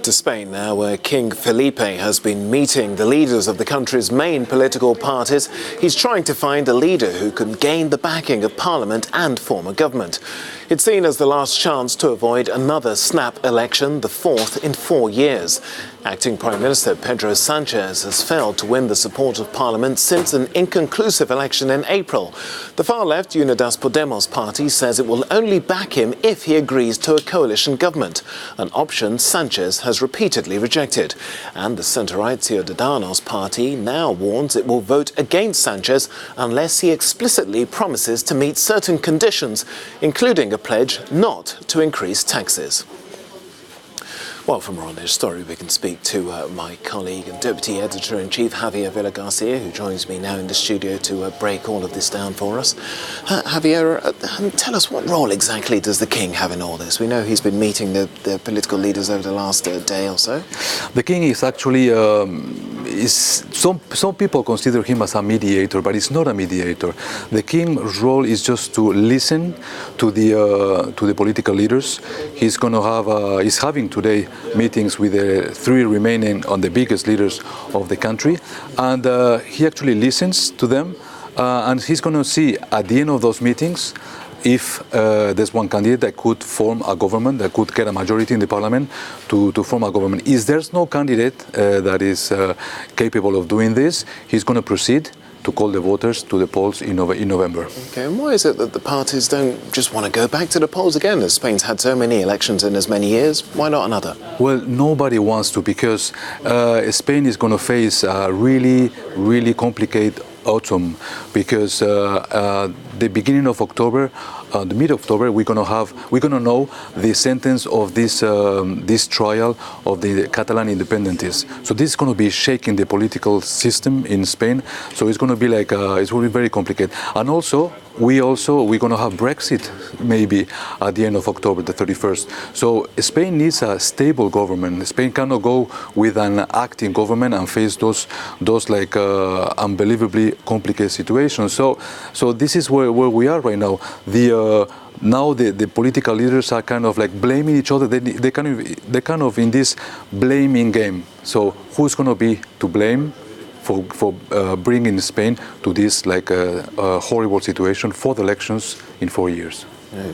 To Spain now, where King Felipe has been meeting the leaders of the country's main political parties. He's trying to find a leader who can gain the backing of Parliament and form a government. It's seen as the last chance to avoid another snap election, the fourth in 4 years. Acting Prime Minister Pedro Sanchez has failed to win the support of Parliament since an inconclusive election in April. The far-left Unidas Podemos party says it will only back him if he agrees to a coalition government, an option Sanchez has repeatedly rejected. And the centre-right Ciudadanos party now warns it will vote against Sanchez unless he explicitly promises to meet certain conditions, including a pledge not to increase taxes. Well, for more on this story, we can speak to my colleague and Deputy Editor-in-Chief, Javier Villagarcia, who joins me now in the studio to break all of this down for us. Javier, tell us, what role exactly does the King have in all this? We know he's been meeting the political leaders over the last day or so. The King is actually, some people consider him as a mediator, but he's not a mediator. The King's role is just to listen to the political leaders. He's going to have, he's having today meetings with the 3 remaining on the biggest leaders of the country, and he actually listens to them, and he's going to see at the end of those meetings if there's one candidate that could form a government, that could get a majority in the parliament to form a government. If there's no candidate that is capable of doing this, he's going to proceed to call the voters to the polls in November. Okay, and why is it that the parties don't just want to go back to the polls again, as Spain's had so many elections in as many years? Why not another? Well, nobody wants to, because Spain is going to face a really complicated autumn, because the beginning of October, the mid-October, we're gonna know the sentence of this trial of the Catalan independentists. So this is going to be shaking the political system in Spain. So it's going to be like it's going to be very complicated. And also we're going to have Brexit maybe at the end of October, the 31st. So Spain needs a stable government. Spain cannot go with an acting government and face those like unbelievably complicated situations. So this is where we are right now. Now the political leaders are kind of like blaming each other. They're kind of in this blaming game. So who's going to be to blame for bringing Spain to this like horrible situation for the elections in 4 years? Yeah.